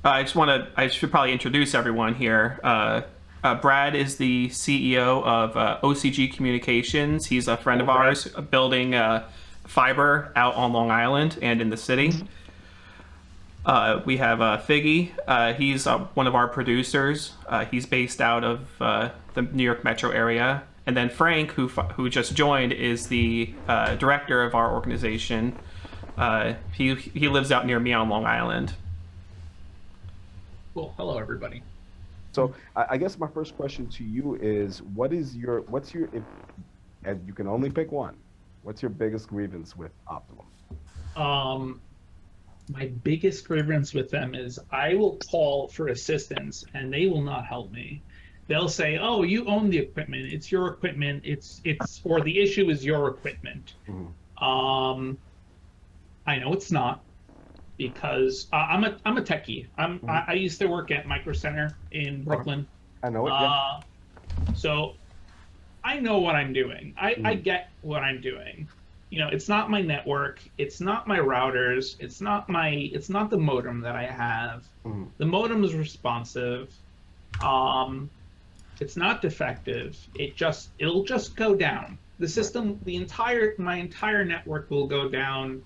I should probably introduce everyone here. Brad is the CEO of OCG Communications. He's a friend Hello, of Brad. ours building fiber out on Long Island and in the city. Mhm. We have Figgy. He's one of our producers. He's based out of the New York metro area. And then Frank, who just joined, is the director of our organization. He lives out near me on Long Island. Cool. Hello, everybody. So I guess my first question to you is, what's your, if, and you can only pick one, what's your biggest grievance with Optimum? Um, my biggest grievance with them is I will call for assistance and they will not help me. They'll say, "Oh, you own the equipment. It's your equipment. Or the issue is your equipment." Mhm. Um, I know it's not because I'm a techie. Mhm. I used to work at Micro Center in Okay. Brooklyn. I know it. Yeah. Uh, so I know what I'm doing. I Mhm. get what I'm doing. It's not my network, it's not my routers, it's not the modem that I have. Mhm. The modem is responsive. Um, it's not defective. It'll just go down. The Right. system, my entire network will go down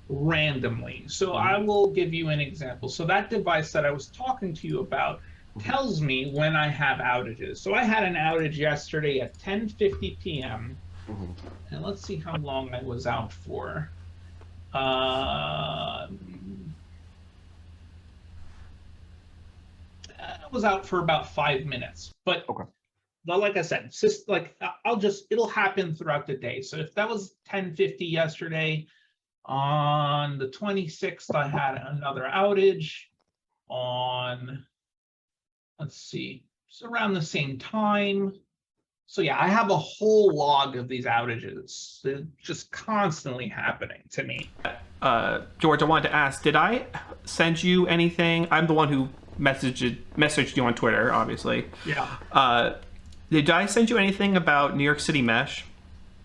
randomly. So I Mhm. will give you an example. So that device that I was talking to you about Mhm. tells me when I have outages. So I had an outage yesterday at 10:50 p.m. Mhm. and let's see how long I was out for. I was out for about 5 minutes, but Okay. like I said, just like it'll happen throughout the day. So if that was 10:50 yesterday, on the 26th, I had another outage on, let's see, it's around the same time. So yeah, I have a whole log of these outages. They're just constantly happening to me. George, I wanted to ask, did I send you anything? I'm the one who messaged you on Twitter, obviously. Yeah. Uh, did I send you anything about New York City Mesh?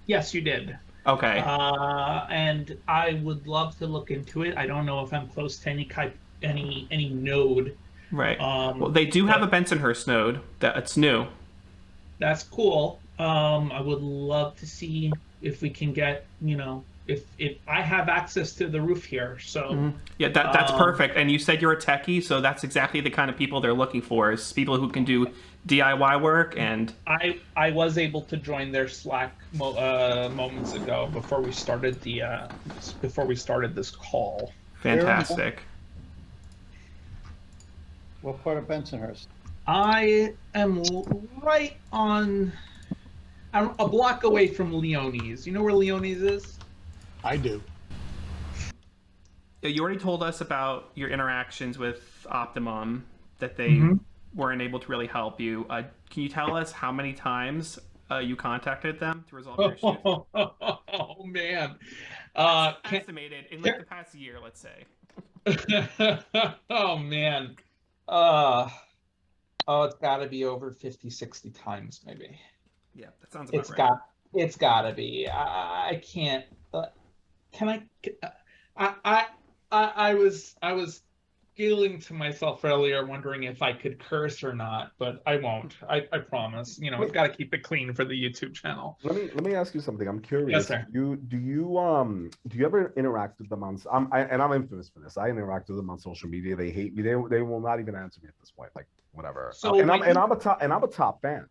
Yes, you did. Okay, And I would love to look into it. I don't know if I'm close to any node. right. Well, they do have a But Bensonhurst node that's new. that's cool. I would love to see if we can get, if I have access to the roof here. So, Yeah, that's um, perfect. And you said you're a techie, so that's exactly the kind of people they're looking for, is people who can do DIY work and I was able to join their Slack moments ago before we started this call. Where in fantastic. what part of Bensonhurst? I am right on I'm a block away from Leone's. You know where Leone's is? I do. You already told us about your interactions with Optimum, that they Mm-hmm. weren't able to really help you. Can you tell us how many times you contacted them to resolve your issues? Oh man. Can Estimated in like can the past year, let's say. oh man. Uh oh, it's got to be over 50, 60 times maybe. Yeah, that sounds about It's right. got it's got to be. I can't can I I I I was giggling to myself earlier wondering if I could curse or not, but I won't. I promise. Let I've got to keep it clean for the YouTube channel. let me ask you something. I'm Yes, curious. sir. Do you ever interact with them on? And I'm infamous for this. I interact with them on social media. They hate me. They will not even answer me at this point. Like whatever. So when you I'm a top fan.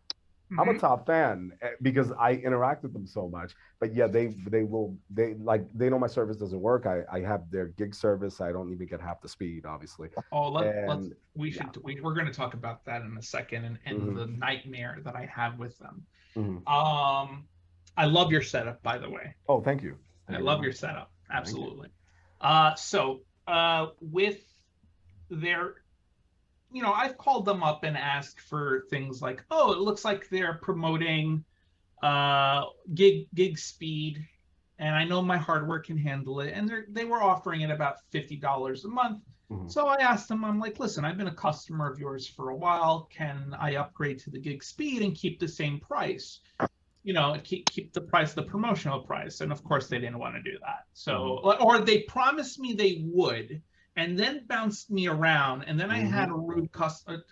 I'm a Mhm. top fan because I interact with them so much. But yeah, they know my service doesn't work. I have their gig service. I don't even get half the speed, obviously. Oh, let's And yeah. we're going to talk about that in a second and Hmm. the nightmare that I have with them. Hmm. Um, I love your setup, by the way. Oh, thank you. I Thank you very love much. your setup. Thank you. Absolutely. With their, I've called them up and asked for things like, oh, it looks like they're promoting uh gig speed, and I know my hardware can handle it, and they were offering it about $50 a month. Hmm. So I asked them, I'm like, listen, I've been a customer of yours for a while. Can I upgrade to the gig speed and keep the same price? Keep the promotional price. And of course they didn't want to do that. So, Hmm. or they promised me they would, and then bounced me around. And then I had a rude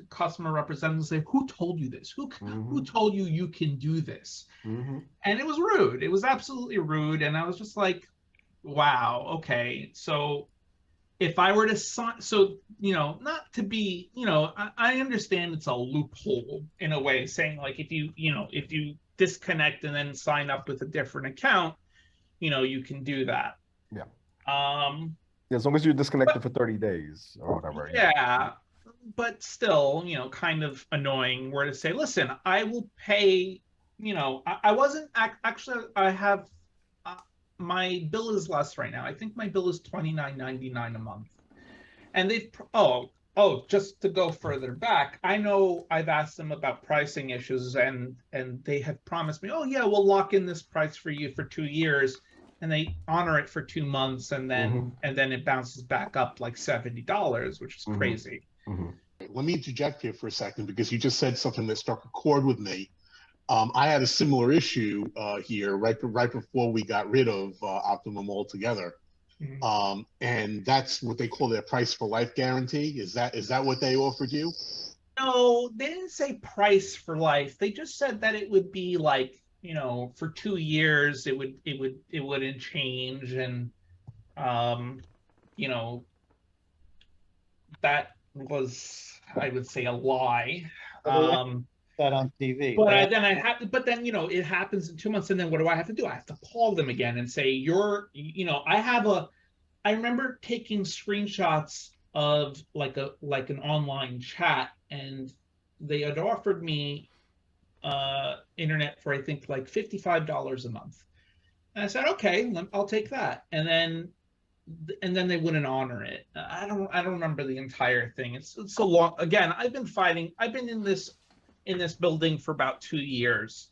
customer representative say, "Who told you this? Who told you you can do this?" And it was rude. It was absolutely rude. And I was just like, wow, okay. So if I were to sign, so, not to be, I understand it's a loophole in a way, saying like, if you disconnect and then sign up with a different account, you can do that. Yeah. Yeah, as long as you're disconnected for 30 days or whatever. Yeah. But still, kind of annoying where to say, listen, I will pay, I wasn't actually, I have, my bill is less right now. I think my bill is $29.99 a month. And they've, just to go further back, I know I've asked them about pricing issues, and they have promised me, oh yeah, we'll lock in this price for you for 2 years, and they honor it for 2 months, and then it bounces back up like $70, which is crazy. Let me interject here for a second, because you just said something that struck a chord with me. I had a similar issue here right before we got rid of Optimum altogether. And that's what they call their price for life guarantee. Is that what they offered you? No, they didn't say price for life. They just said that it would be like, for 2 years it wouldn't change, and that was, I would say, a lie. That on TV. But then I have to, it happens in 2 months, and then what do I have to do? I have to call them again and say, I remember taking screenshots of like an online chat, and they had offered me internet for, I think, like $55 a month. And I said, okay, I'll take that. And then they wouldn't honor it. I don't remember the entire thing. It's so long. Again, I've been in this building for about 2 years.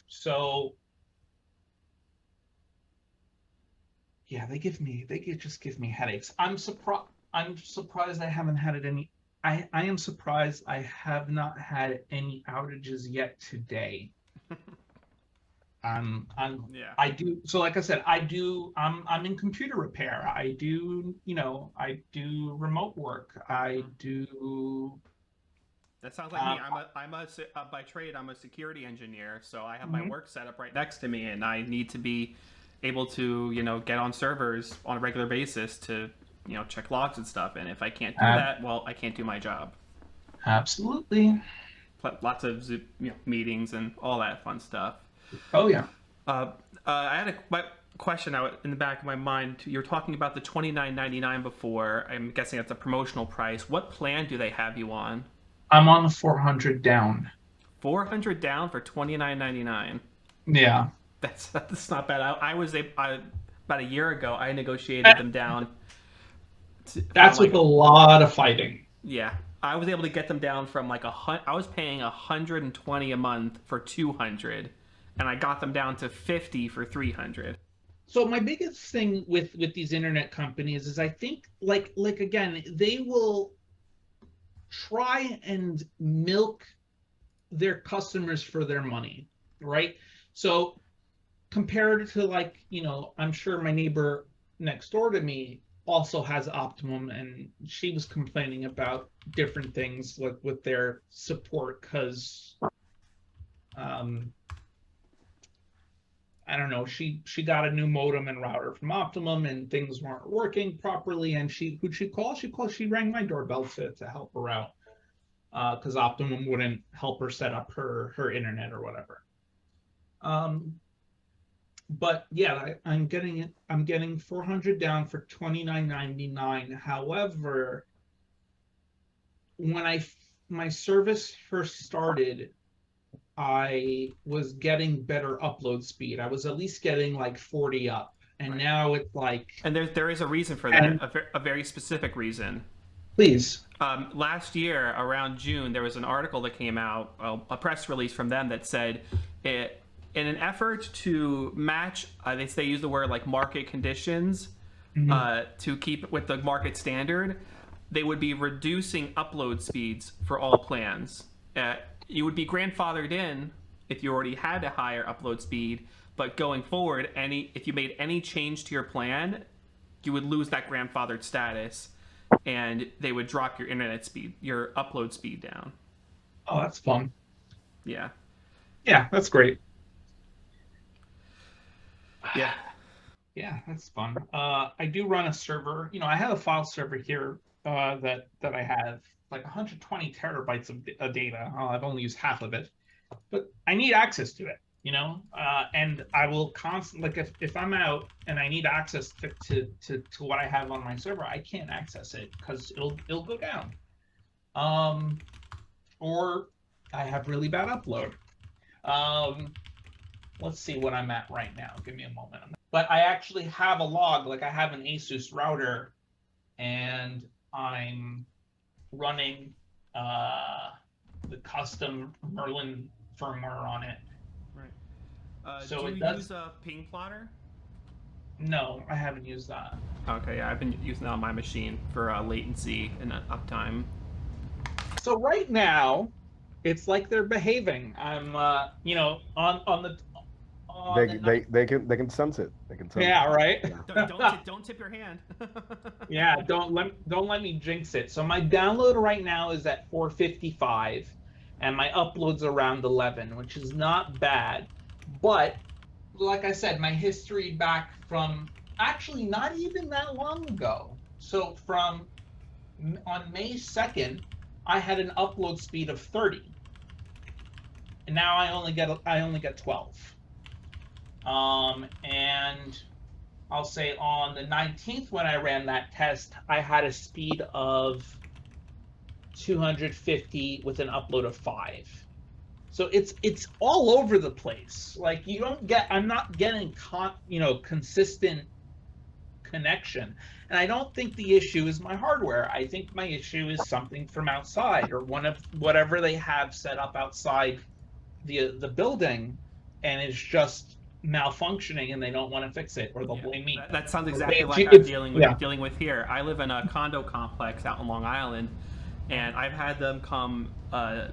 So yeah, they just give me headaches. I'm surprised I haven't had it any. I am surprised I have not had any outages yet today. Yeah. I do. So like I said, I'm in computer repair. I do remote work. I do. That sounds like me. By trade, I'm a security engineer, so I have my work set up right next to me, and I need to be able to, get on servers on a regular basis to, check logs and stuff. And if I can't do that, well, I can't do my job. Absolutely. Lots of Zoom, meetings and all that fun stuff. Oh yeah. I had a question out in the back of my mind. You're talking about the $29.99 before. I'm guessing that's a promotional price. What plan do they have you on? I'm on the 400 down. 400 down for $29.99. Yeah. That's not bad. I was about a year ago. I negotiated them down. That's with a lot of fighting. Yeah, I was able to get them down from I was paying $120 a month for 200, and I got them down to 50 for 300. So my biggest thing with these internet companies is, I think like again, they will try and milk their customers for their money, right? So compared to I'm sure my neighbor next door to me also has Optimum, and she was complaining about different things with their support, because I don't know, she got a new modem and router from Optimum, and things weren't working properly, and who'd she call? She rang my doorbell to help her out, because Optimum wouldn't help her set up her internet or whatever. But yeah, I'm getting 400 down for $29.99. However, when my service first started, I was getting better upload speed. I was at least getting like 40 up, and now it's like. And there is a reason for that, a very specific reason. Please. Last year, around June, there was an article that came out, a press release from them that said in an effort to match, they use the word like market conditions, to keep with the market standard, they would be reducing upload speeds for all plans. You would be grandfathered in if you already had a higher upload speed, but going forward, if you made any change to your plan, you would lose that grandfathered status, and they would drop your internet speed, your upload speed down. Oh, that's fun. Yeah. Yeah, that's great. Yeah. Yeah, that's fun. I do run a server. I have a file server here that I have like 120 terabytes of data. I've only used half of it, but I need access to it. And I will constantly, like if I'm out and I need access to what I have on my server, I can't access it because it'll go down. Or I have really bad upload. Let's see what I'm at right now. Give me a moment. But I actually have a log, like I have an Asus router, and I'm running the custom Merlin firmware on it. Right. So do it you does... use a ping plotter? No, I haven't used that. Okay, yeah, I've been using that on my machine for latency and uptime. So right now, it's like they're behaving. I'm, on the. They can sense it. They can sense Yeah, it. right. Yeah. Don't tip your hand. Yeah, don't let me jinx it. So my download right now is at 455, and my upload's around 11, which is not bad. But like I said, my history back from actually not even that long ago. So on May 2nd, I had an upload speed of 30, and now I only get 12. And I'll say on the 19th when I ran that test, I had a speed of 250 with an upload of 5. So it's all over the place. Like I'm not getting consistent connection. And I don't think the issue is my hardware. I think my issue is something from outside, or one of whatever they have set up outside the building, and it's just malfunctioning and they don't want to fix it, or they'll blame me. That sounds exactly like I'm dealing with here. I live in a condo complex out in Long Island, and I've had them come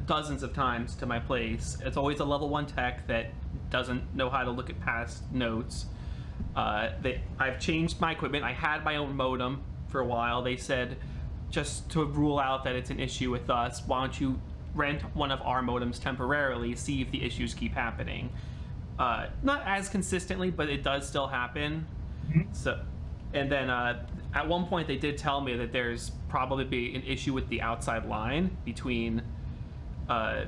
dozens of times to my place. It's always a level 1 tech that doesn't know how to look at past notes. I've changed my equipment. I had my own modem for a while. They said, just to rule out that it's an issue with us, why don't you rent one of our modems temporarily, see if the issues keep happening. Not as consistently, but it does still happen. Mm-hmm. So, and then at one point they did tell me that there's probably be an issue with the outside line between the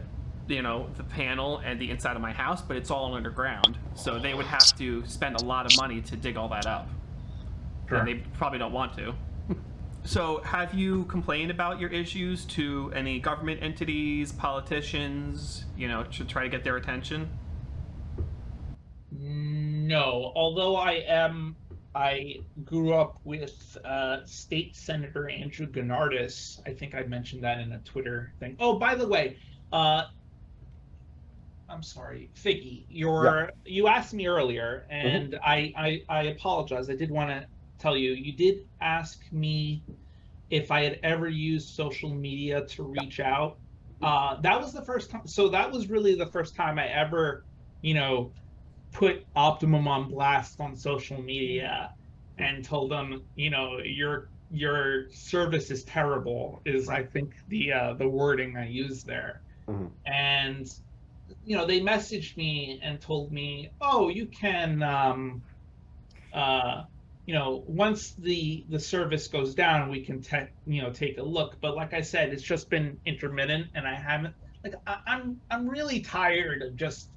panel and the inside of my house, but it's all underground, so they would have to spend a lot of money to dig all that up. Sure. And they probably don't want to. So have you complained about your issues to any government entities, politicians, to try to get their attention? No, although I grew up with State Senator Andrew Gennardis. I think I mentioned that in a Twitter thing. Oh, by the way, I'm sorry, Figgy, you asked me earlier, and I apologize. I did want to tell you, you did ask me if I had ever used social media to reach out. That was the first time. So that was really the first time I ever, put Optimum on blast on social media and told them, your service is terrible, is I think the wording I used there. Mm-hmm. And they messaged me and told me, oh, you can once the service goes down, we can take a look. But like I said, it's just been intermittent, and I haven't, I'm really tired of just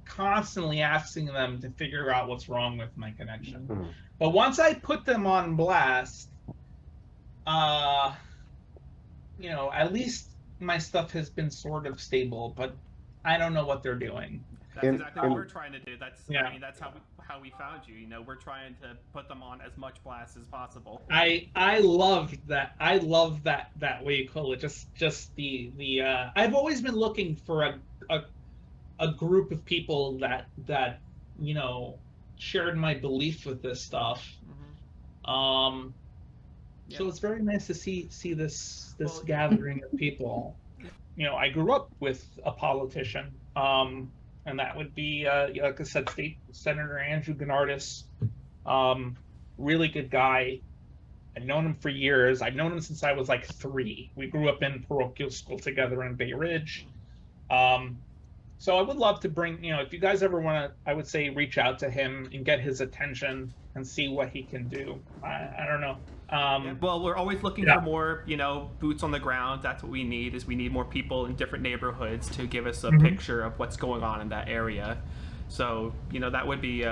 constantly asking them to figure out what's wrong with my connection. Mm-hmm. But once I put them on blast, at least my stuff has been sort of stable, but I don't know what they're doing. That's exactly what we're trying to do. That's how we found you. We're trying to put them on as much blast as possible. I love that. I love that way you call it. Just the I've always been looking for a group of people that shared my belief with this stuff. Mm-hmm. So it's very nice to see this gathering of people. I grew up with a politician, and that would be like I said, State Senator Andrew Gennardis. really good guy. I've known him for years. I've known him since I was like 3. We grew up in parochial school together in Bay Ridge. So I would love to bring, if you guys ever want to, I would say reach out to him and get his attention and see what he can do. I don't know. Well, we're always looking for more, boots on the ground. That's what we need. Is we need more people in different neighborhoods to give us a picture of what's going on in that area. So that would be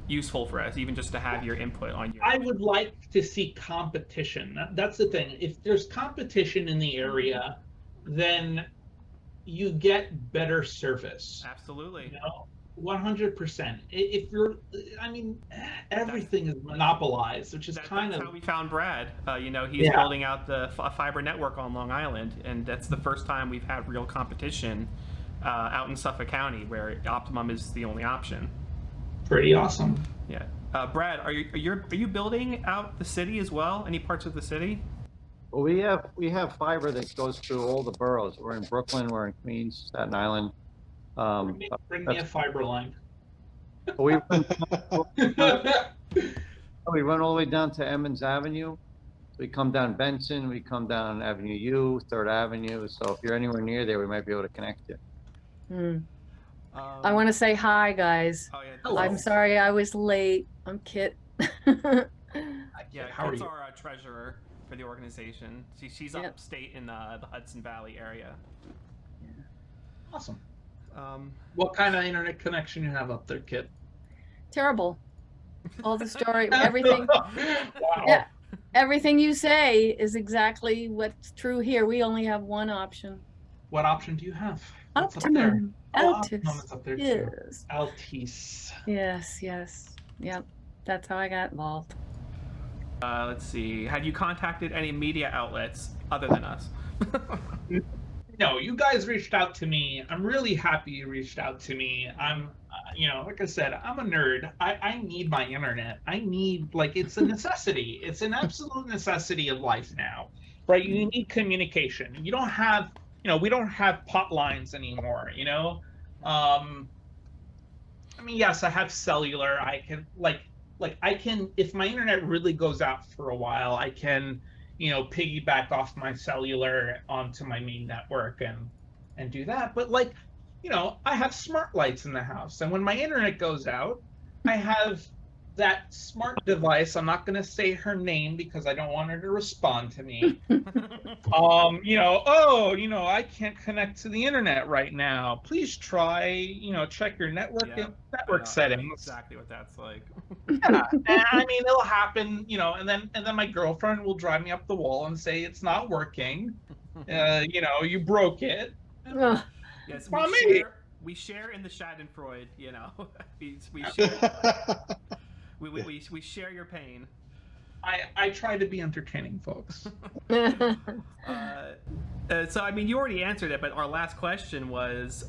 useful for us, even just to have your input on your. I would like to see competition. That's the thing. If there's competition in the area, then you get better service. Absolutely. 100%. If you're, everything is monopolized, which is That's kind how we found Brad. He's building out the fiber network on Long Island, and that's the first time we've had real competition out in Suffolk County, where Optimum is the only option. Pretty awesome. Yeah. Brad, are you building out the city as well? Any parts of the city? Well, we have fiber that goes through all the boroughs. We're in Brooklyn, we're in Queens, Staten Island. Bring me a fiber line. We run all the way down to Emmons Avenue. We come down Benson, we come down Avenue U, 3rd Avenue. So if you're anywhere near there, we might be able to connect you. I want to say hi, guys. Oh, yeah. Hello. I'm sorry I was late. I'm Kit. Yeah, How are Kit's you? our treasurer for the organization. She's Yep. upstate in the Hudson Valley area. Awesome. Um, What kind of internet connection you have up there, Kit? Terrible. All the story, everything. Wow. Yeah, everything you say is exactly what's true here. We only have one option. What option do you have? What's up there? Optimum. Oh, Optimum Altice. is up there too. Yes. Altice. Yes. Yep. That's how I got involved. let's see. Have you contacted any media outlets other than us? No, you guys reached out to me. I'm really happy you reached out to me. I'm, like I said, I'm a nerd. I need my internet. I need, it's a necessity. It's an absolute necessity of life now, right? You need communication. You don't have, we don't have pot lines anymore, yes, I have cellular. I can, I can, if my internet really goes out for a while, I can, piggyback off my cellular onto my main network and do that. But I have smart lights in the house, and when my internet goes out, I have that smart device. I'm not going to say her name because I don't want her to respond to me. I can't connect to the internet right now. Please try, check your network and network settings. Exactly what that's like. Yeah, it'll happen, and then my girlfriend will drive me up the wall and say it's not working. You broke it. Ugh. Yes, Well, we share in the Schadenfreude. We share. We share your pain. I try to be entertaining, folks. So you already answered it, but our last question was,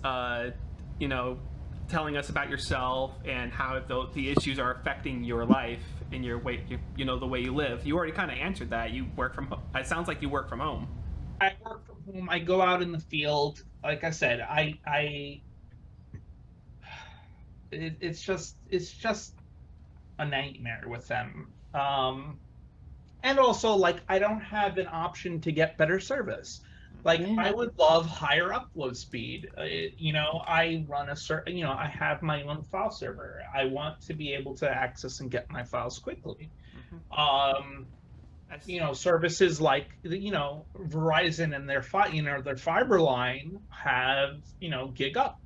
telling us about yourself and how the issues are affecting your life and your way, the way you live. You already kind of answered that. You work from home. It sounds like you work from home. I work from home. I go out in the field. Like I said, it's just a nightmare with them. And also, I don't have an option to get better service. I would love higher upload speed. I run I have my own file server. I want to be able to access and get my files quickly. Services like, Verizon and their fiber line have, gig up,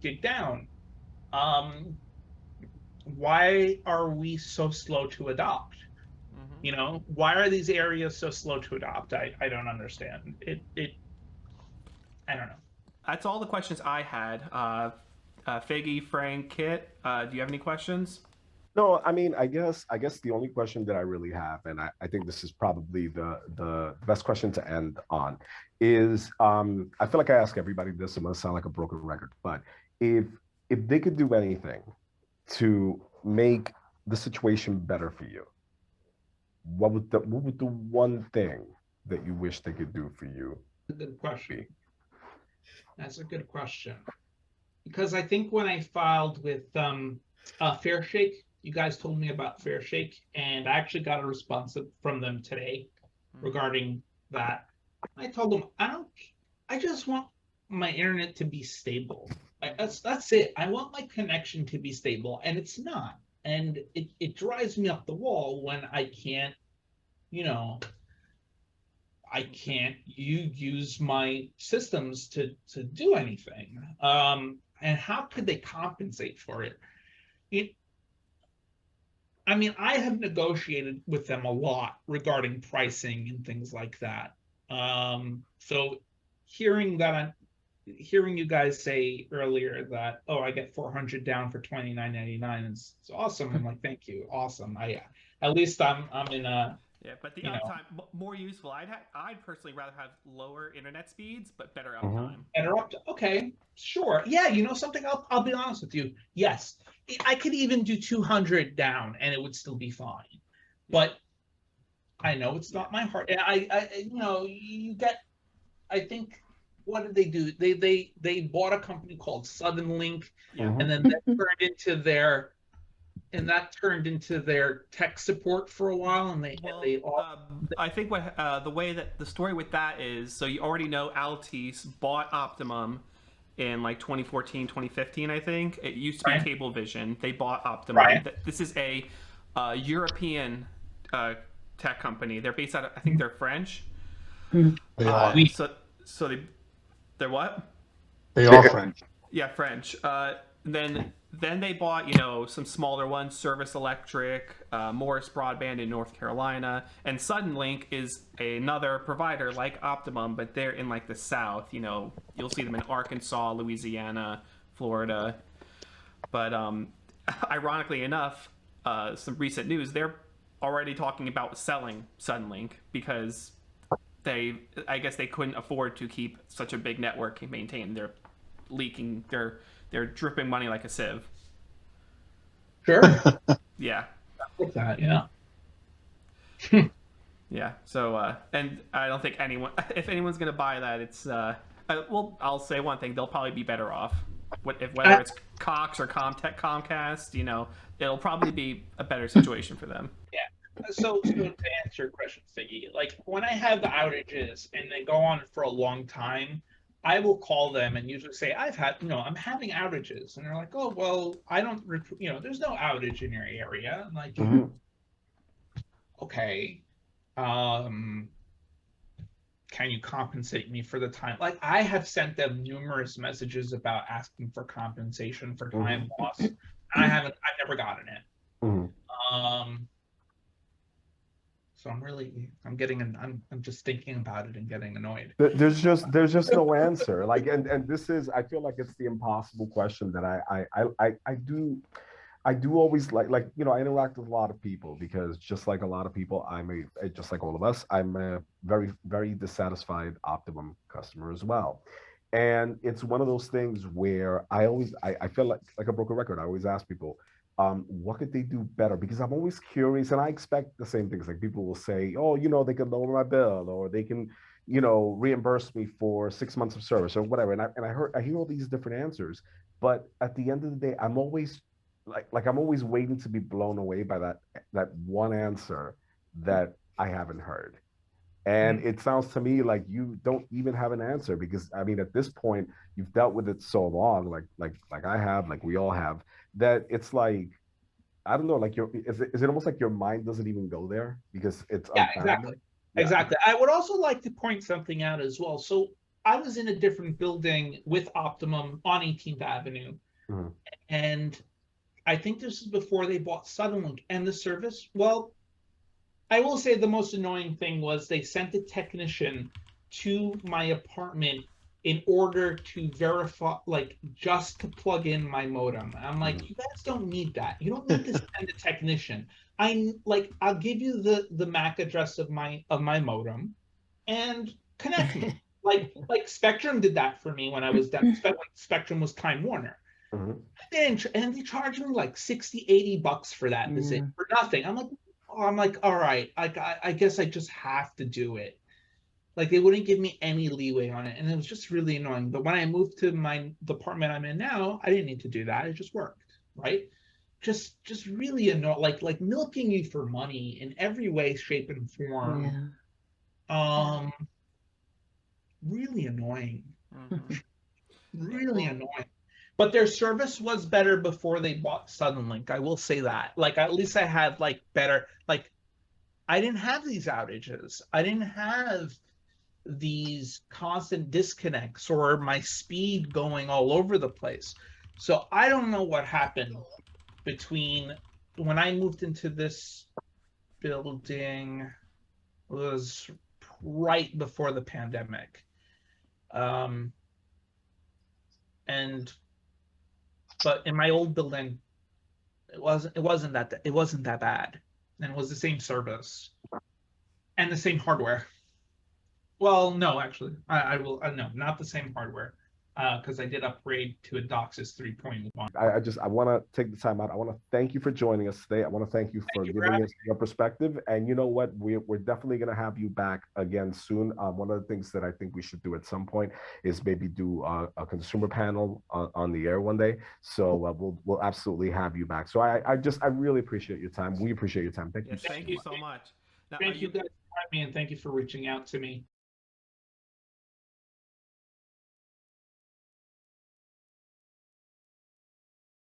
gig down. Why are we so slow to adopt? Why are these areas so slow to adopt? I don't understand. I don't know. That's all the questions I had. Figgy, Frank, Kit, do you have any questions? No, I guess the only question that I really have, and I think this is probably the best question to end on, is I feel like I ask everybody this. It must sound like a broken record, but if they could do anything to make the situation better for you, what would the one thing that you wish they could do for you? A good question. That's a good question. Because I think when I filed with Fairshake you guys told me about Fair Shake, and I actually got a response from them today regarding that. I told them I just want my internet to be stable. That's it. I want my connection to be stable, and it's not. And it drives me up the wall when I can't, use my systems to do anything. And how could they compensate for it? I have negotiated with them a lot regarding pricing and things like that. So hearing you guys say earlier that, oh, I get 400 down for $29.99 is awesome. I'm like, thank you, awesome. At least I'm in a but the uptime more useful. I'd personally rather have lower internet speeds but better uptime. Okay, sure. Yeah, something. I'll be honest with you. Yes, I could even do 200 down and it would still be fine. But I know it's not my heart. And you get. I think. What did they do? They bought a company called Suddenlink, and then that turned into their tech support for a while. And I think the story with that is, so you already know Altice bought Optimum in like 2014, 2015, I think. It used to be Cablevision. They bought Optimum. This is a European tech company. They're based out of, I think they're French. They are. So they're what? They are French. Yeah, French. Then they bought, some smaller ones, Service Electric, Morris Broadband in North Carolina, and Suddenlink is another provider like Optimum, but they're in like the South. You'll see them in Arkansas, Louisiana, Florida. But ironically enough, some recent news, they're already talking about selling Suddenlink because I guess they couldn't afford to keep such a big network maintained. They're leaking. They're dripping money like a sieve. Sure. Yeah. Like that, yeah. Yeah. So, and I don't think if anyone's gonna buy that, it's I'll say one thing: they'll probably be better off. Whether it's Cox or Comcast, it'll probably be a better situation for them. Yeah. So to answer your question, Figgy, like when I have the outages and they go on for a long time, I will call them and usually say, I'm having outages. And they're like, oh, well, I don't, there's no outage in your area. I'm like, okay, can you compensate me for the time? Like I have sent them numerous messages about asking for compensation for time loss. And I've never gotten it. So I'm just thinking about it and getting annoyed. There's just no answer. Like, and this is, I feel like it's the impossible question that I do always like, I interact with a lot of people because just like a lot of people, just like all of us, I'm a very, very dissatisfied Optimum customer as well. And it's one of those things where I feel like a broken record. I always ask people, what could they do better? Because I'm always curious and I expect the same things. Like people will say, oh, they can lower my bill or they can, reimburse me for 6 months of service or whatever. And I hear all these different answers, but at the end of the day, I'm always I'm always waiting to be blown away by that one answer that I haven't heard. And it sounds to me like you don't even have an answer because at this point you've dealt with it so long, like I have, like we all have, that it's like, I don't know, like is it almost like your mind doesn't even go there because it's exactly. Yeah. Exactly. I would also like to point something out as well. So I was in a different building with Optimum on 18th Avenue, and I think this is before they bought Suddenlink and the service. Well, I will say the most annoying thing was they sent a technician to my apartment in order to verify, just to plug in my modem. I'm like, you guys don't need that. You don't need to send a technician. I'll give you the MAC address of my modem and connect me. like Spectrum did that for me when I was done. Spectrum was Time Warner. And they charged me like $60-$80 for that visit for nothing. I'm like, all right, I guess I just have to do it. Like they wouldn't give me any leeway on it, and it was just really annoying. But when I moved to the apartment I'm in now, I didn't need to do that. It just worked, right? just really annoying, like milking you for money in every way, shape, and form. Yeah. Really annoying. Mhm. Really annoying. But their service was better before they bought Suddenlink. I will say that. Like at least I had like better, like I didn't have these outages. I didn't have these constant disconnects or my speed going all over the place. So I don't know what happened between when I moved into this building was right before the pandemic. Um, and but in my old building, it wasn't that bad, and it was the same service and the same hardware. Well, no, actually, I will no, not the same hardware, because I did upgrade to a DOCSIS 3.1. I want to take the time out. I want to thank you for joining us today. I want to thank you for you for giving having us your perspective. And you know what? We're definitely going to have you back again soon. One of the things that I think we should do at some point is maybe do a consumer panel on the air one day. So we'll absolutely have you back. So I really appreciate your time. We appreciate your time. Thank you. Yes, thank you so much. Now, are Thank you guys for having me, and thank you for reaching out to me.